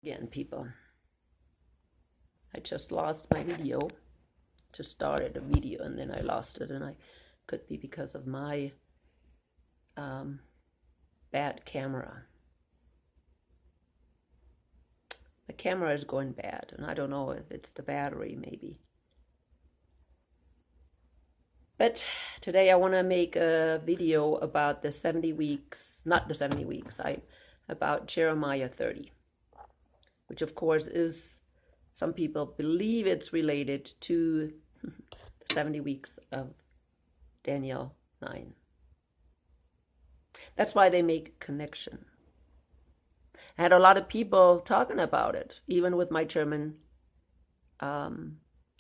Again, people, I just lost my video. Just started a video and then I lost it, and I could be because of my bad camera. The camera is going bad, and I don't know if it's the battery, maybe. But today I want to make a video about the 70 weeks, not the 70 weeks, about Jeremiah 30, which of course is, some people believe it's related to the 70 weeks of Daniel 9. That's why they make a connection. I had a lot of people talking about it, even with my German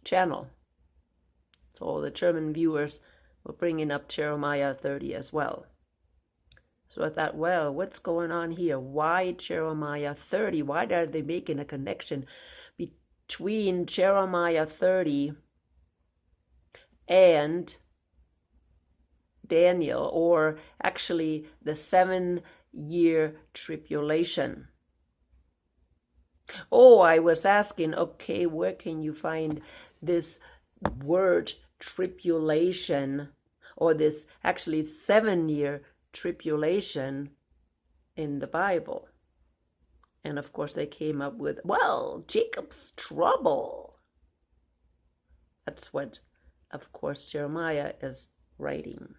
channel. So the German viewers were bringing up Jeremiah 30 as well. So I thought, well, what's going on here? Why Jeremiah 30? Why are they making a connection between Jeremiah 30 and Daniel, or actually the 7-year tribulation? Oh, I was asking, okay, where can you find this word tribulation, or this actually 7-year tribulation in the Bible? And of course they came up with, well, Jacob's trouble. That's what, of course, Jeremiah is writing.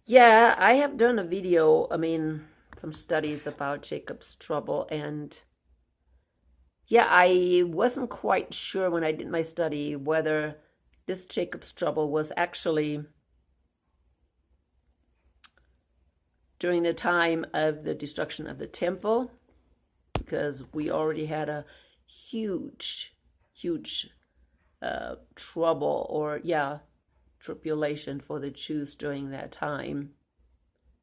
Yeah, I have done a video, some studies about Jacob's trouble, and yeah, I wasn't quite sure when I did my study whether this Jacob's trouble was actually during the time of the destruction of the temple, because we already had a huge trouble, or tribulation for the Jews during that time.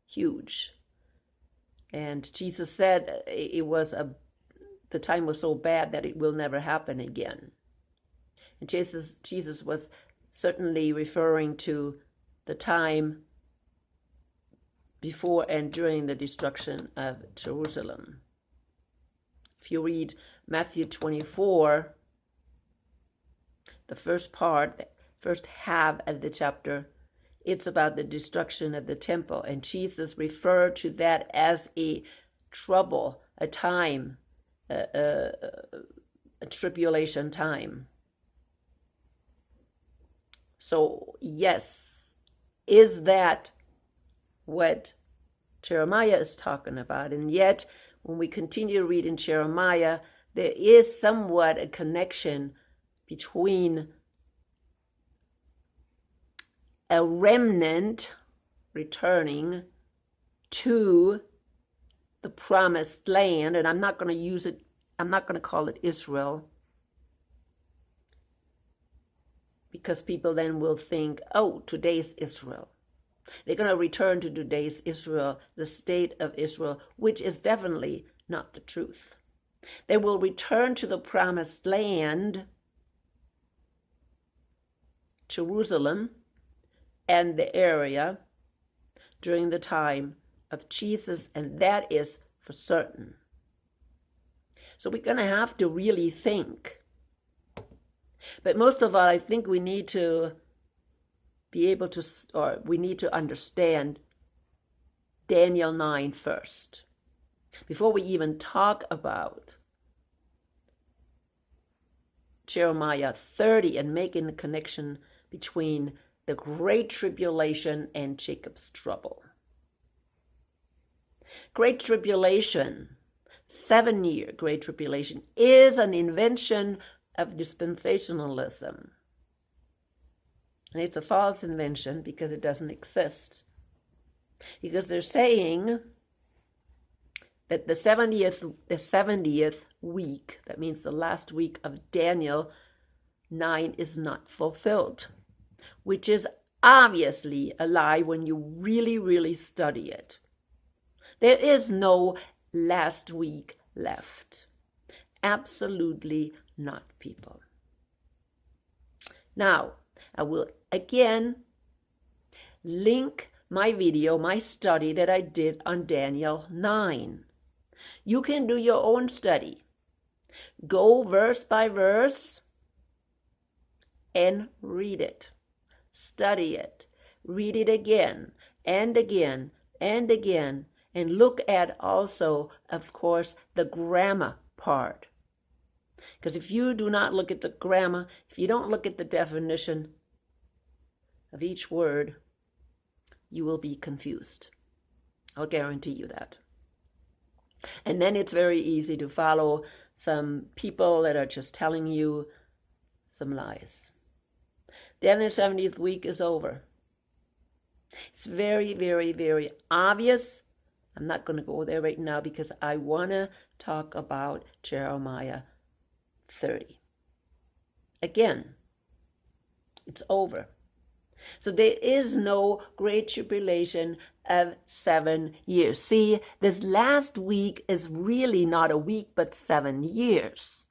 Huge. And Jesus said the time was so bad that it will never happen again. And Jesus was certainly referring to the time before and during the destruction of Jerusalem. If you read Matthew 24, the first half of the chapter, it's about the destruction of the temple, and Jesus referred to that as a trouble, a time, a tribulation time. So yes, is that what Jeremiah is talking about? And yet, when we continue reading Jeremiah, there is somewhat a connection between a remnant returning to the promised land, and I'm not going to call it Israel, because people then will think, oh, today's Israel. They're going to return to today's Israel, the state of Israel, which is definitely not the truth. They will return to the promised land, Jerusalem, and the area during the time of Jesus, and that is for certain. So we're going to have to really think. But most of all, I think we need to be able to, or we need to understand Daniel 9 first, before we even talk about Jeremiah 30 and making the connection between the Great Tribulation and Jacob's trouble. Great Tribulation, 7-year Great Tribulation, is an invention of dispensationalism. And it's a false invention because it doesn't exist. Because they're saying that the 70th week, that means the last week of Daniel 9, is not fulfilled, which is obviously a lie when you really study it. There is no last week left. Absolutely not, people. Now, I will again link my video, my study that I did on Daniel 9. You can do your own study. Go verse by verse and read it. Study it. Read it again and again and again. And look at also, of course, the grammar part. Because if you do not look at the grammar, if you don't look at the definition of each word, you will be confused. I'll guarantee you that. And then it's very easy to follow some people that are just telling you some lies. Then the 70th week is over. It's very, very, very obvious. I'm not going to go there right now because I want to talk about Jeremiah 30. Again, it's over. So there is no Great Tribulation of 7 years. See, this last week is really not a week, but 7 years.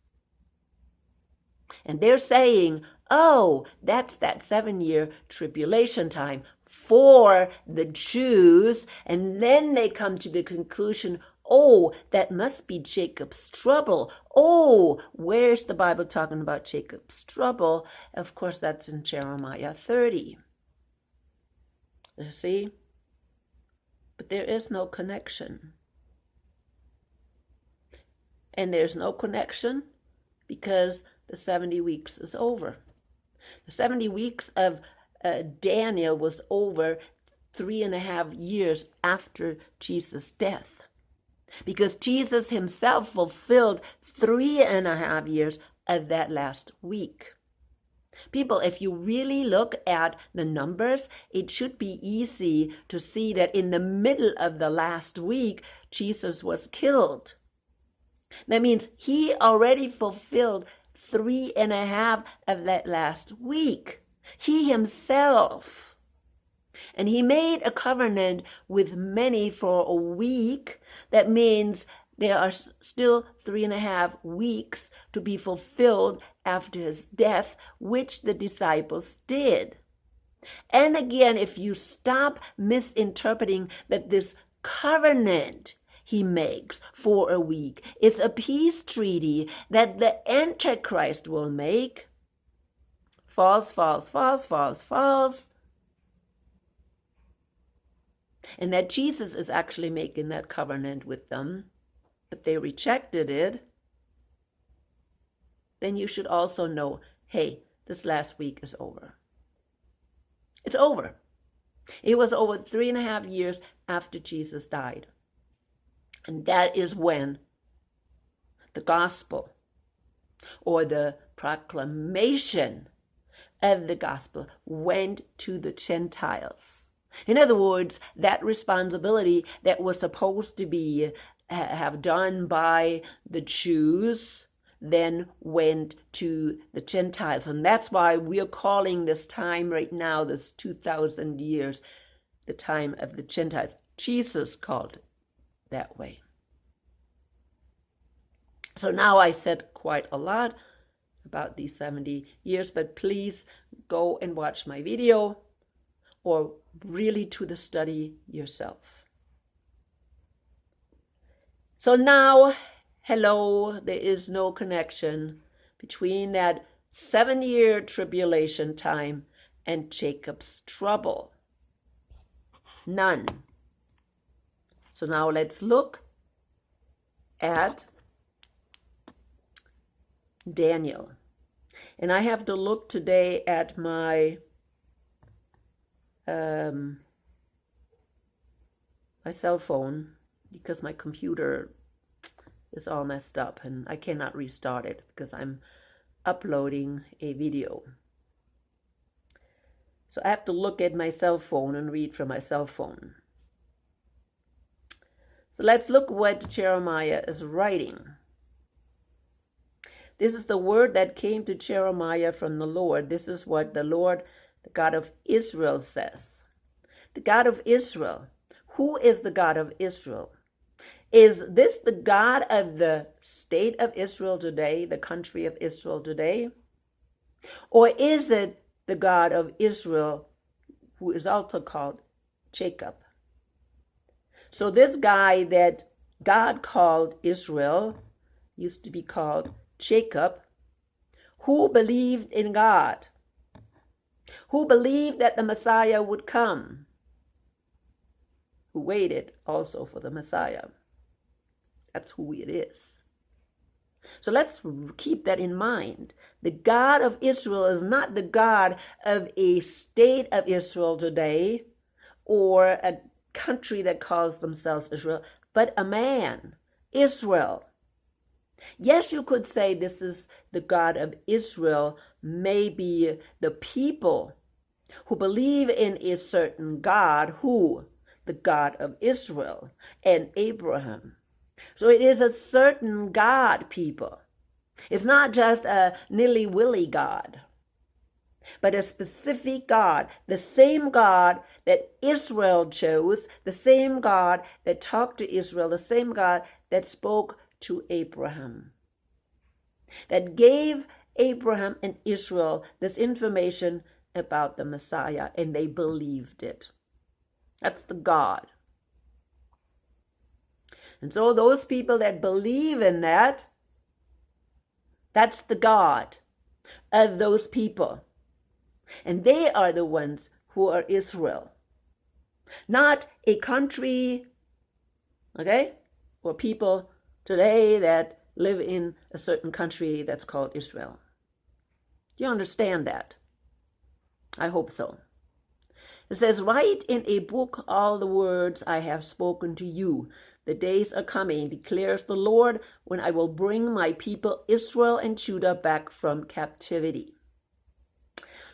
And they're saying, oh, that's that 7-year tribulation time for the Jews. And then they come to the conclusion, oh, that must be Jacob's trouble. Oh, where's the Bible talking about Jacob's trouble? Of course, that's in Jeremiah 30. You see? But there is no connection. And there's no connection because the 70 weeks is over. The 70 weeks of Daniel was over 3.5 years after Jesus' death. Because Jesus himself fulfilled 3.5 years of that last week. People, if you really look at the numbers, it should be easy to see that in the middle of the last week, Jesus was killed. That means he already fulfilled 3.5 of that last week. He himself. And he made a covenant with many for a week. That means there are still 3.5 weeks to be fulfilled after his death, which the disciples did. And again, if you stop misinterpreting that this covenant he makes for a week is a peace treaty that the Antichrist will make, false, false, false, false, false. And that Jesus is actually making that covenant with them, but they rejected it, then you should also know, hey, this last week is over. It's over. It was over 3.5 years after Jesus died. And that is when the gospel or the proclamation of the gospel went to the Gentiles. In other words, that responsibility that was supposed to be have done by the Jews then went to the Gentiles. And that's why we're calling this time right now, this 2,000 years, the time of the Gentiles. Jesus called it that way. So now I said quite a lot about these 70 years, but please go and watch my video or really to the study yourself. So now, hello, there is no connection between that 7-year tribulation time and Jacob's trouble. None. So now let's look at Daniel. And I have to look today at my my cell phone because my computer is all messed up and I cannot restart it because I'm uploading a video. So I have to look at my cell phone and read from my cell phone. So let's look what Jeremiah is writing. This is the word that came to Jeremiah from the Lord. This is what the Lord, the God of Israel, says. The God of Israel. Who is the God of Israel? Is this the God of the state of Israel today, the country of Israel today? Or is it the God of Israel, who is also called Jacob? So this guy that God called Israel, used to be called Jacob, who believed in God, who believed that the Messiah would come, who waited also for the Messiah. That's who it is. So let's keep that in mind. The God of Israel is not the God of a state of Israel today or a country that calls themselves Israel, but a man, Israel. Yes, you could say this is the God of Israel, maybe the people who believe in a certain God, who? The God of Israel and Abraham. So it is a certain God, people. It's not just a nilly-willy God, but a specific God, the same God that Israel chose, the same God that talked to Israel, the same God that spoke to Abraham, that gave Abraham and Israel this information about the Messiah, and they believed it. That's the God. And so those people that believe in that, that's the God of those people. And they are the ones who are Israel. Not a country, okay, or people today that live in a certain country that's called Israel. Do you understand that? I hope so. It says, write in a book all the words I have spoken to you. The days are coming, declares the Lord, when I will bring my people Israel and Judah back from captivity.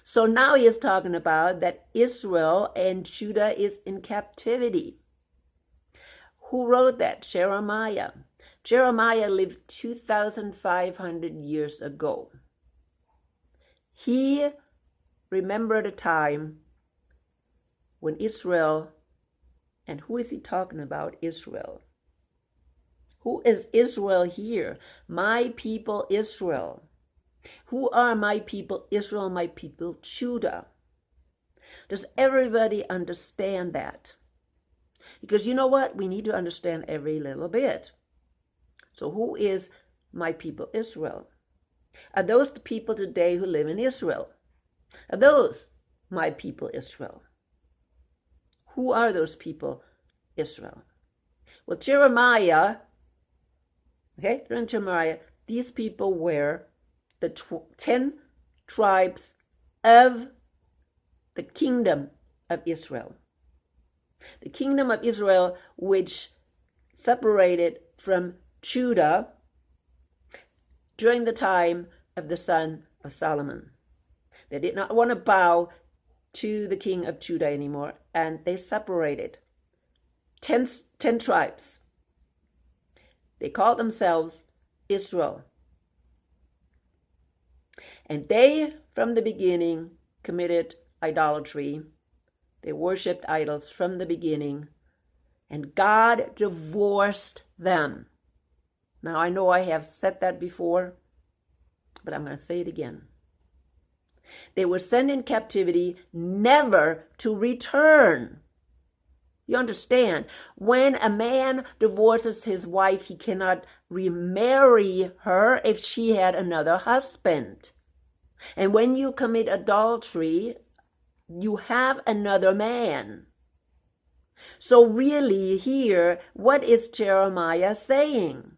So now he is talking about that Israel and Judah is in captivity. Who wrote that? Jeremiah. Jeremiah lived 2,500 years ago. He remembered a time when Israel, and who is he talking about? Israel. Who is Israel here? My people Israel. Who are my people Israel, my people Judah? Does everybody understand that? Because you know what? We need to understand every little bit. So who is my people Israel? Are those the people today who live in Israel? Are those my people Israel? Who are those people Israel? Well, Jeremiah, okay, during Jeremiah, these people were the 10 tribes of the kingdom of Israel. The kingdom of Israel, which separated from Judah during the time of the son of Solomon. They did not want to bow to the king of Judah anymore, and they separated. 10 tribes. They called themselves Israel. And they, from the beginning, committed idolatry. They worshipped idols from the beginning. And God divorced them. Now, I know I have said that before, but I'm going to say it again. They were sent in captivity, never to return. You understand? When a man divorces his wife, he cannot remarry her if she had another husband. And when you commit adultery, you have another man. So really here, what is Jeremiah saying?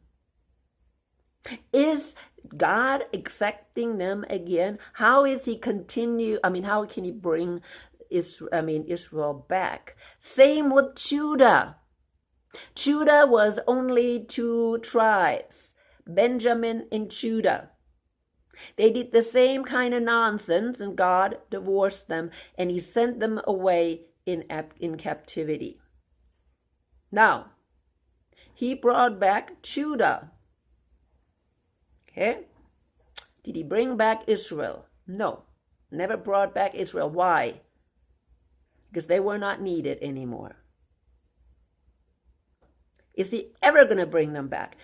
Is God accepting them again? How is he how can he bring Israel back? Same with Judah. Judah was only 2 tribes, Benjamin and Judah. They did the same kind of nonsense, and God divorced them, and he sent them away in captivity. Now, he brought back Judah. Okay? Did he bring back Israel? No, never brought back Israel. Why? Because they were not needed anymore. Is he ever going to bring them back?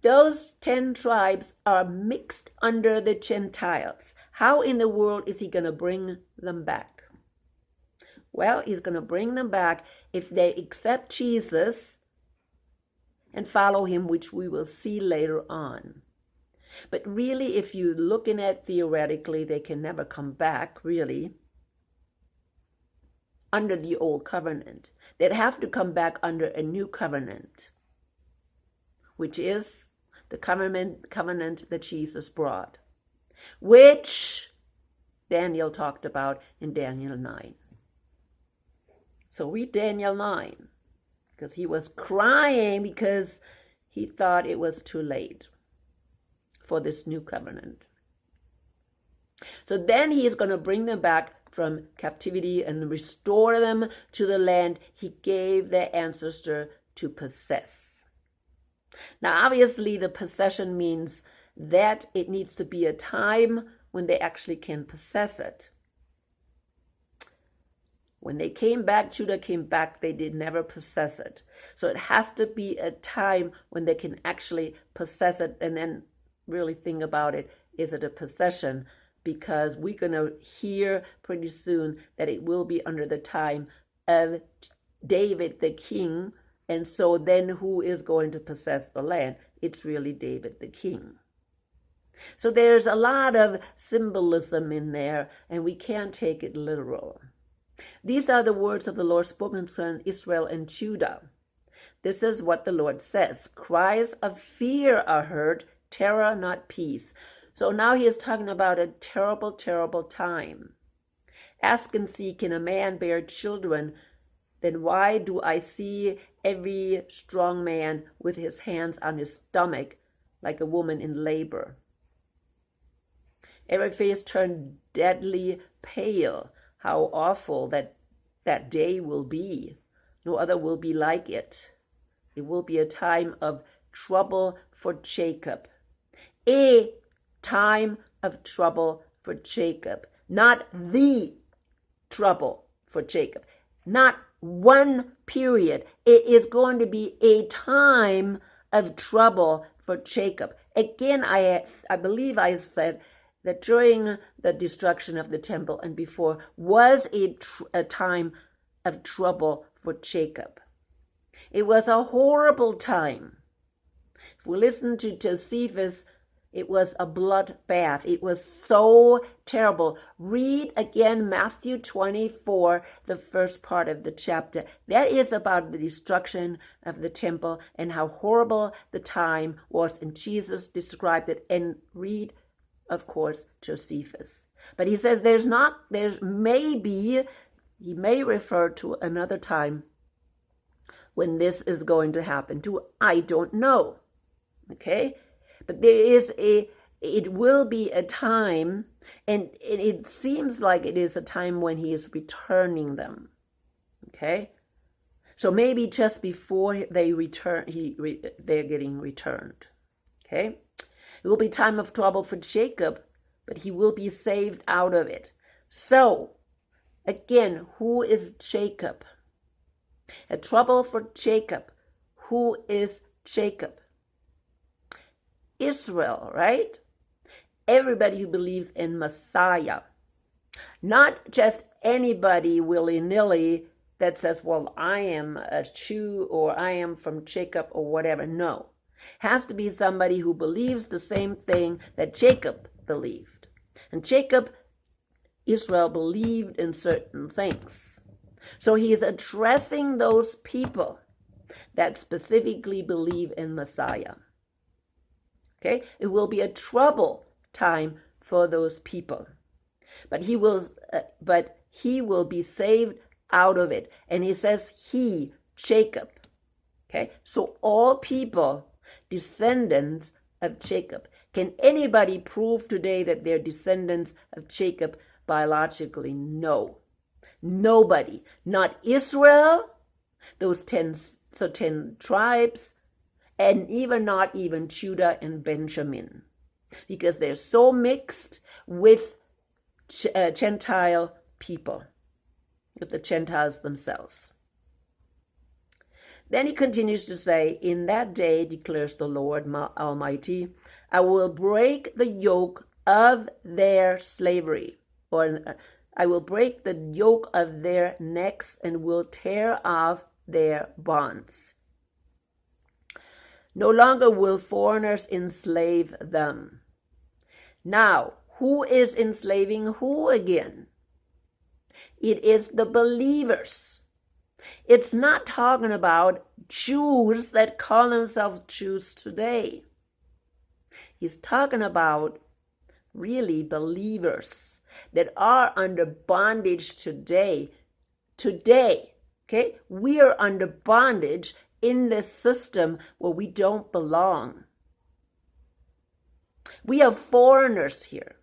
Those 10 tribes are mixed under the Gentiles. How in the world is he going to bring them back? Well, he's going to bring them back if they accept Jesus and follow him, which we will see later on. But really, if you're looking at theoretically, they can never come back, really, under the old covenant. They'd have to come back under a new covenant, which is the covenant that Jesus brought, which Daniel talked about in Daniel 9. So read Daniel 9, because he was crying because he thought it was too late for this new covenant. So then he is going to bring them back from captivity and restore them to the land he gave their ancestor to possess. Now, obviously, the possession means that it needs to be a time when they actually can possess it. When they came back, Judah came back, they did never possess it. So it has to be a time when they can actually possess it, and then really think about it. Is it a possession? Because we're going to hear pretty soon that it will be under the time of David the king. And so then who is going to possess the land? It's really David the king. So there's a lot of symbolism in there, and we can't take it literal. These are the words of the Lord spoken to Israel and Judah. This is what the Lord says. Cries of fear are heard, terror, not peace. So now he is talking about a terrible, terrible time. Ask and see, can a man bear children? Then why do I see every strong man with his hands on his stomach like a woman in labor? Every face turned deadly pale. How awful that day will be. No other will be like it. It will be a time of trouble for Jacob. A time of trouble for Jacob. Not the trouble for Jacob. Not one period. It is going to be a time of trouble for Jacob. Again, I believe I said that during the destruction of the temple and before was a time of trouble for Jacob. It was a horrible time. If we listen to Josephus, it was a bloodbath. It was so terrible. Read again Matthew 24, the first part of the chapter. That is about the destruction of the temple and how horrible the time was. And Jesus described it. And read, of course, Josephus. But he says he may refer to another time when this is going to happen too. I don't know. Okay? But it will be a time, and it seems like it is a time when he is returning them. Okay? So maybe just before they return, they're getting returned. Okay? It will be time of trouble for Jacob, but he will be saved out of it. So, again, who is Jacob? A trouble for Jacob. Who is Jacob? Israel, right? Everybody who believes in Messiah. Not just anybody willy-nilly that says, well, I am a Jew or I am from Jacob or whatever. No. Has to be somebody who believes the same thing that Jacob believed. And Israel believed in certain things. So he is addressing those people that specifically believe in Messiah. Okay? It will be a trouble time for those people. But he will be saved out of it. And he says Jacob. Okay? So all people, descendants of Jacob. Can anybody prove today that they're descendants of Jacob biologically? No. Nobody. Not Israel, those 10 tribes, and not even Judah and Benjamin, because they're so mixed with Gentile people, with the Gentiles themselves. Then he continues to say, in that day, declares the Lord Almighty, I will break the yoke of their slavery, or I will break the yoke of their necks and will tear off their bonds. No longer will foreigners enslave them. Now, who is enslaving who again? It is the believers. It's not talking about Jews that call themselves Jews today. He's talking about really believers that are under bondage today. Today, okay? We are under bondage in this system where we don't belong. We are foreigners here.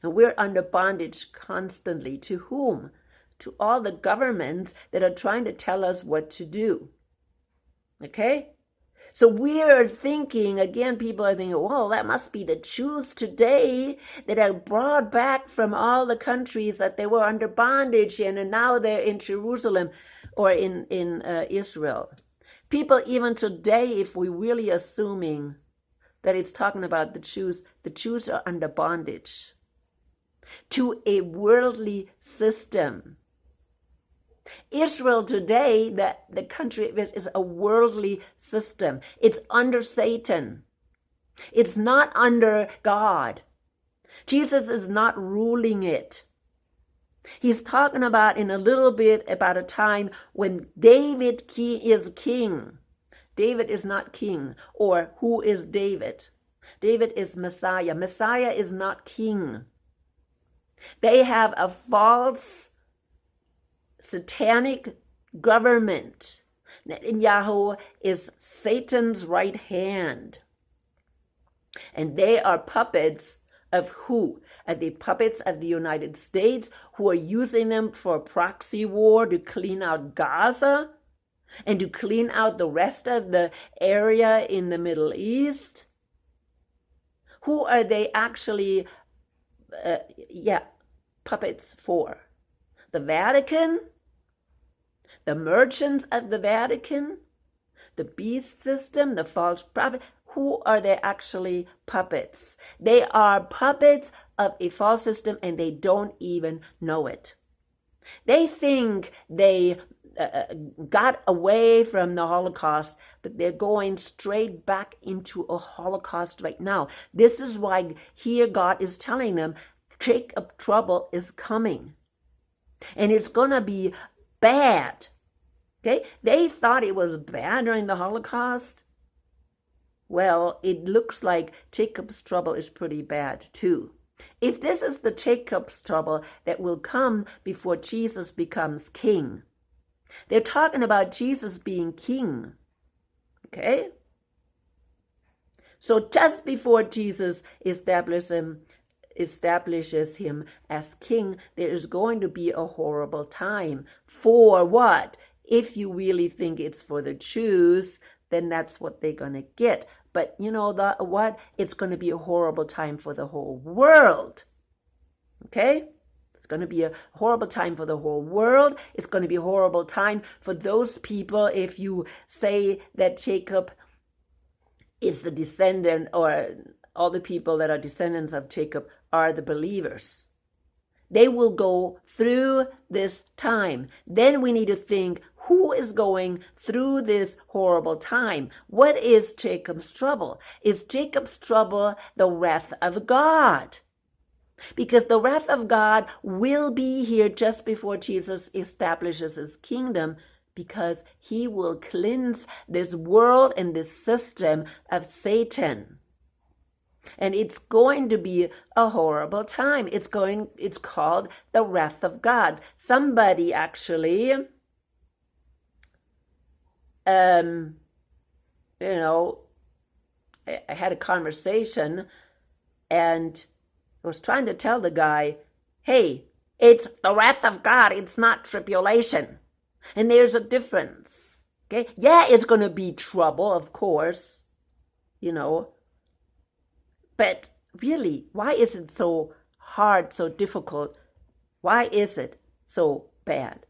And we're under bondage constantly. To whom? To all the governments that are trying to tell us what to do. Okay? So we are thinking, again, people are thinking, well, that must be the Jews today that are brought back from all the countries that they were under bondage in, and now they're in Jerusalem or in Israel. People even today, if we're really assuming that it's talking about the Jews are under bondage to a worldly system. Israel today, the country is a worldly system. It's under Satan. It's not under God. Jesus is not ruling it. He's talking about in a little bit about a time when David is king. David is not king. Or who is David? David is Messiah. Messiah is not king. They have a false satanic government. Netanyahu is Satan's right hand. And they are puppets of who? Are they puppets of the United States who are using them for a proxy war to clean out Gaza and to clean out the rest of the area in the Middle East? Who are they actually, puppets for? The Vatican? The merchants of the Vatican? The beast system? The false prophet? Who are they actually puppets? They are puppets of a false system, and they don't even know it. They think they got away from the Holocaust, but they're going straight back into a Holocaust right now. This is why here God is telling them, Jacob trouble is coming. And it's going to be bad. Okay? They thought it was bad during the Holocaust. Well, it looks like Jacob's trouble is pretty bad too. If this is the Jacob's trouble that will come before Jesus becomes king, they're talking about Jesus being king. Okay? So just before Jesus establishes him as king, there is going to be a horrible time. For what? If you really think it's for the Jews, then that's what they're going to get. But you know what? It's going to be a horrible time for the whole world. Okay? It's going to be a horrible time for the whole world. It's going to be a horrible time for those people if you say that Jacob is the descendant, or all the people that are descendants of Jacob are the believers. They will go through this time. Then we need to think, who is going through this horrible time? What is Jacob's trouble? Is Jacob's trouble the wrath of God? Because the wrath of God will be here just before Jesus establishes his kingdom, because he will cleanse this world and this system of Satan. And it's going to be a horrible time. It's called the wrath of God. Somebody actually, I had a conversation and I was trying to tell the guy, hey, it's the wrath of God. It's not tribulation. And there's a difference. Okay? Yeah, it's going to be trouble, of course, But really, why is it so hard, so difficult? Why is it so bad?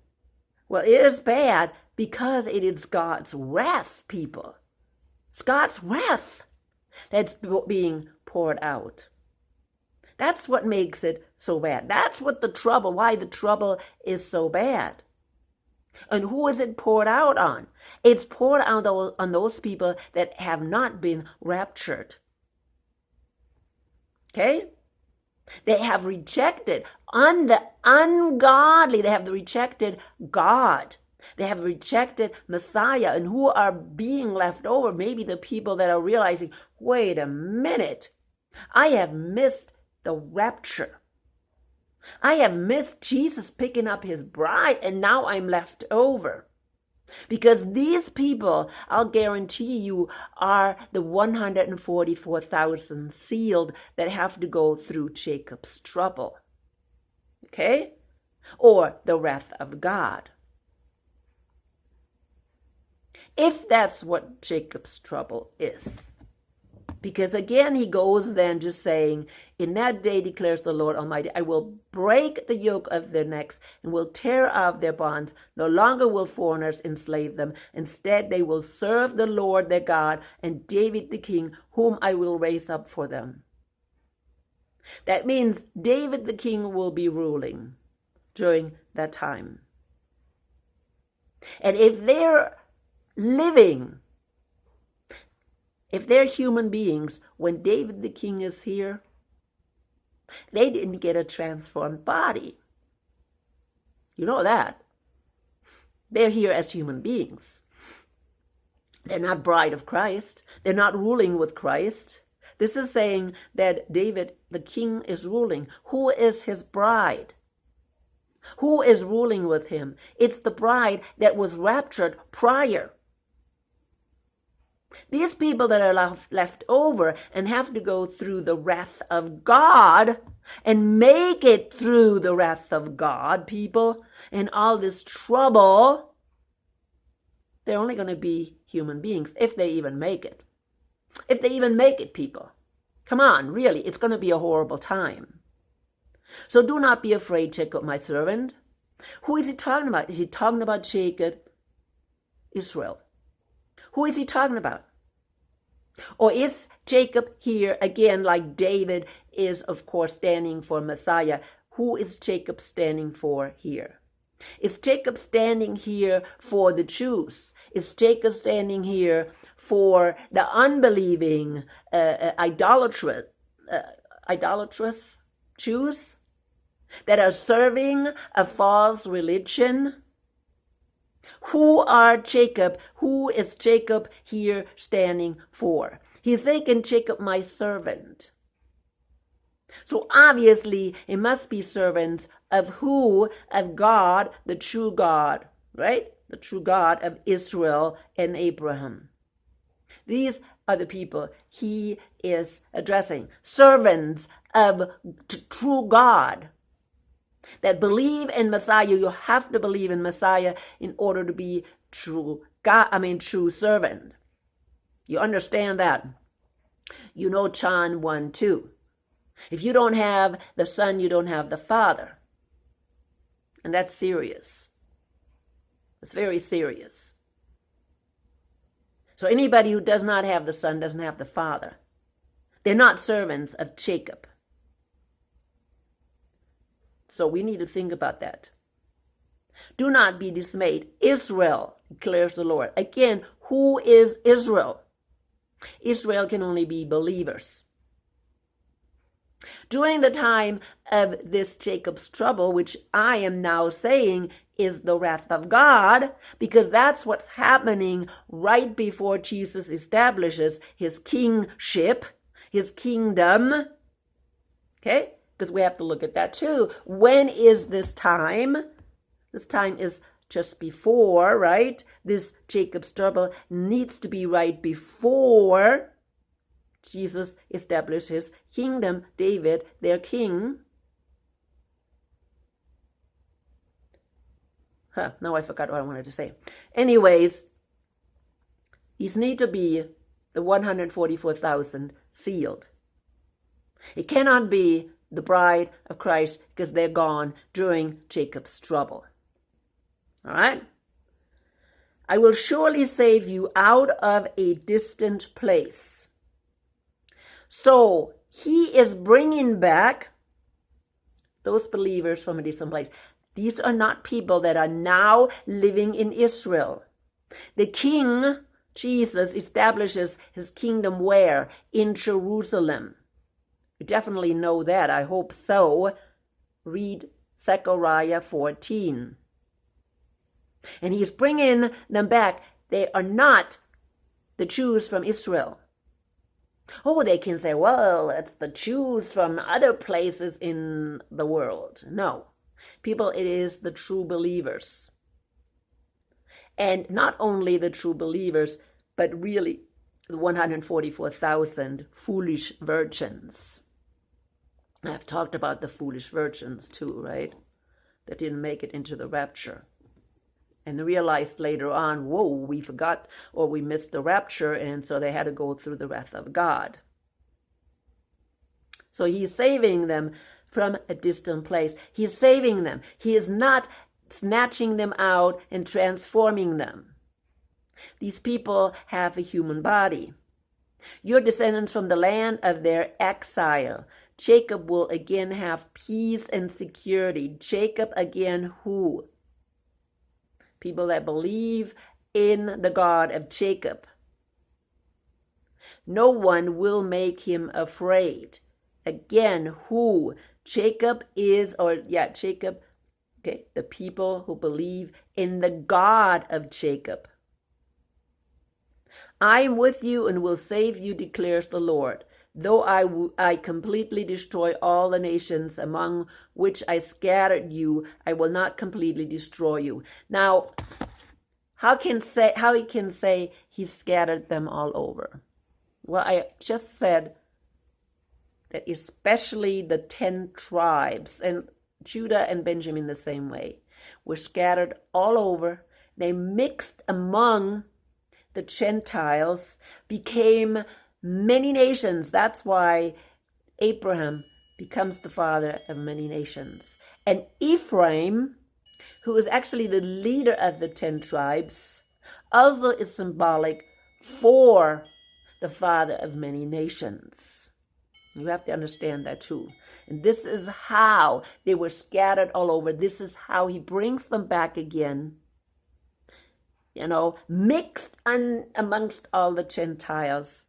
Well, it is bad because it is God's wrath, people. It's God's wrath that's being poured out. That's what makes it so bad. That's why the trouble is so bad. And who is it poured out on? It's poured out on those people that have not been raptured. Okay? They have rejected the ungodly. They have rejected God. They have rejected Messiah. And who are being left over? Maybe the people that are realizing, wait a minute, I have missed the rapture. I have missed Jesus picking up his bride, and now I'm left over. Because these people, I'll guarantee you, are the 144,000 sealed that have to go through Jacob's trouble. Okay? Or the wrath of God. If that's what Jacob's trouble is. Because again, he goes then just saying, in that day declares the Lord Almighty, I will break the yoke of their necks and will tear off their bonds. No longer will foreigners enslave them. Instead, they will serve the Lord their God and David the king, whom I will raise up for them. That means David the king will be ruling during that time. And if they're living, if they're human beings, when David the king is here, they didn't get a transformed body. You know that. They're here as human beings. They're not bride of Christ. They're not ruling with Christ. This is saying that David the king is ruling. Who is his bride? Who is ruling with him? It's the bride that was raptured prior. These people that are left over and have to go through the wrath of God and make it through the wrath of God, people, and all this trouble, they're only going to be human beings if they even make it. If they even make it, people. Come on, really, it's going to be a horrible time. So do not be afraid, Jacob, my servant. Who is he talking about? Is he talking about Jacob, Israel? Who is he talking about? Or is Jacob here again, like David is, of course, standing for Messiah? Who is Jacob standing for here? Is Jacob standing here for the Jews? Is Jacob standing here for the unbelieving, idolatrous Jews that are serving a false religion? Who is Jacob here standing for? He's saying, Jacob, my servant. So obviously, it must be servants of who? Of God, the true God, right? The true God of Israel and Abraham. These are the people he is addressing. Servants of true God. That believe in Messiah. You have to believe in Messiah in order to be true servant. You understand that? You know John 1:2. If you don't have the Son, you don't have the Father. And that's serious. It's very serious. So anybody who does not have the Son doesn't have the Father. They're not servants of Jacob. So we need to think about that. Do not be dismayed. Israel, declares the Lord. Again, who is Israel? Israel can only be believers. During the time of this Jacob's trouble, which I am now saying is the wrath of God, because that's what's happening right before Jesus establishes his kingship, his kingdom. Okay? Because we have to look at that too. When is this time? This time is just before, right? This Jacob's trouble needs to be right before Jesus established his kingdom, David, their king. Now I forgot what I wanted to say. Anyways, these need to be the 144,000 sealed. It cannot be the bride of Christ because they're gone during Jacob's trouble. All right? I will surely save you out of a distant place. So he is bringing back those believers from a distant place. These are not people that are now living in Israel. The King, Jesus, establishes his kingdom where? In Jerusalem. You definitely know that. I hope so. Read Zechariah 14. And he's bringing them back. They are not the Jews from Israel. Oh, they can say, well, it's the Jews from other places in the world. No. People, it is the true believers. And not only the true believers, but really the 144,000 foolish virgins. I've talked about the foolish virgins too, right? That didn't make it into the rapture. And realized later on, whoa, we forgot or we missed the rapture, and so they had to go through the wrath of God. So he's saving them from a distant place. He's saving them. He is not snatching them out and transforming them. These people have a human body. Your descendants from the land of their exile. Jacob will again have peace and security. Jacob again who? People that believe in the God of Jacob. No one will make him afraid. Again, who? Jacob is, Jacob, okay, the people who believe in the God of Jacob. I am with you and will save you, declares the Lord. Though I completely destroy all the nations among which I scattered you, I will not completely destroy you. Now, how he can say he scattered them all over? Well, I just said that especially the 10 tribes, and Judah and Benjamin the same way, were scattered all over. They mixed among the Gentiles, became many nations. That's why Abraham becomes the father of many nations. And Ephraim, who is actually the leader of the 10 tribes, also is symbolic for the father of many nations. You have to understand that too. And this is how they were scattered all over. This is how he brings them back again. Mixed amongst all the Gentiles.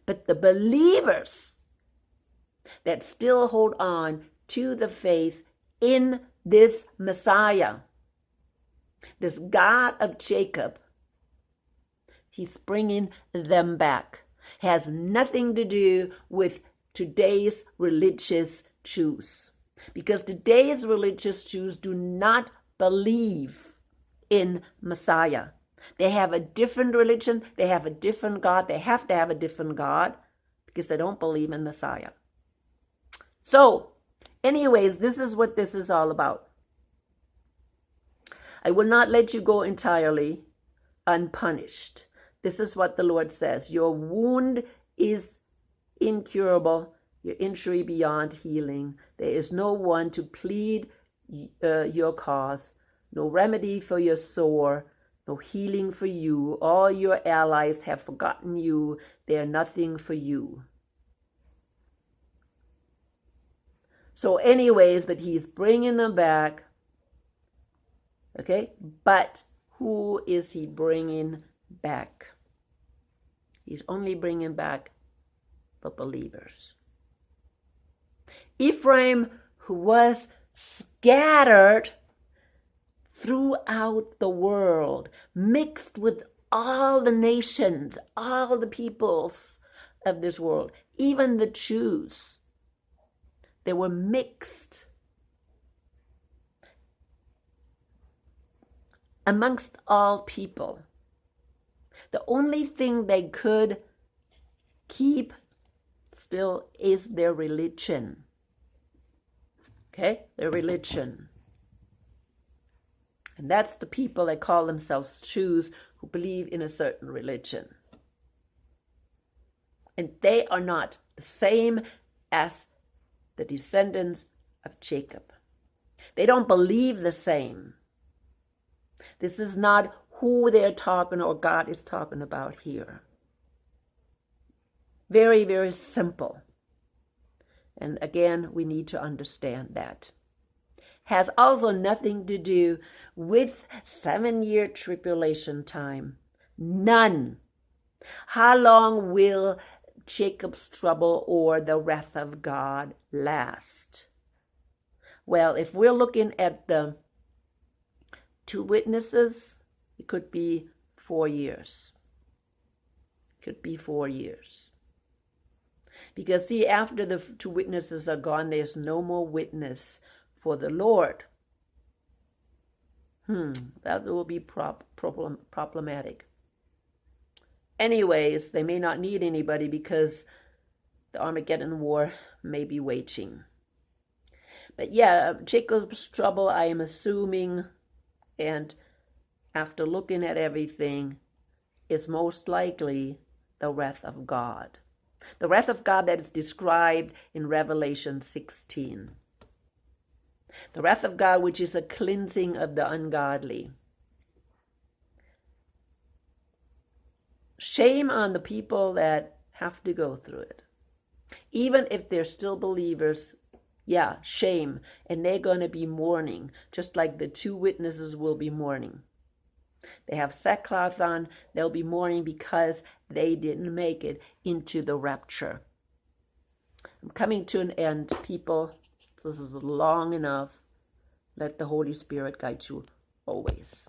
But the believers that still hold on to the faith in this Messiah, this God of Jacob, he's bringing them back. Has nothing to do with today's religious Jews. Because today's religious Jews do not believe in Messiah. They have a different religion. They have a different God. They have to have a different God because they don't believe in Messiah. So, anyways, this is what this is all about. I will not let you go entirely unpunished. This is what the Lord says. Your wound is incurable, your injury beyond healing. There is no one to plead your cause, no remedy for your sore, no healing for you. All your allies have forgotten you. They are nothing for you. So anyways, but he's bringing them back. Okay, but who is he bringing back? He's only bringing back the believers. Ephraim, who was scattered throughout the world, mixed with all the nations, all the peoples of this world, even the Jews. They were mixed amongst all people. The only thing they could keep still is their religion. Okay? Their religion. And that's the people that call themselves Jews who believe in a certain religion. And they are not the same as the descendants of Jacob. They don't believe the same. This is not who they're talking or God is talking about here. Very, very simple. And again, we need to understand that. has also nothing to do with 7-year tribulation time. None. How long will Jacob's trouble or the wrath of God last? Well, if we're looking at the 2 witnesses, it could be 4 years. Could be 4 years. Because see, after the 2 witnesses are gone, there's no more witness for the Lord. That will be problematic. Anyways, they may not need anybody because the Armageddon War may be waging. But yeah, Jacob's trouble, I am assuming, and after looking at everything, is most likely the wrath of God. The wrath of God that is described in Revelation 16. The wrath of God, which is a cleansing of the ungodly. Shame on the people that have to go through it. Even if they're still believers, yeah, shame. And they're going to be mourning, just like the 2 witnesses will be mourning. They have sackcloth on, they'll be mourning because they didn't make it into the rapture. I'm coming to an end, people. This is long enough. Let the Holy Spirit guide you always.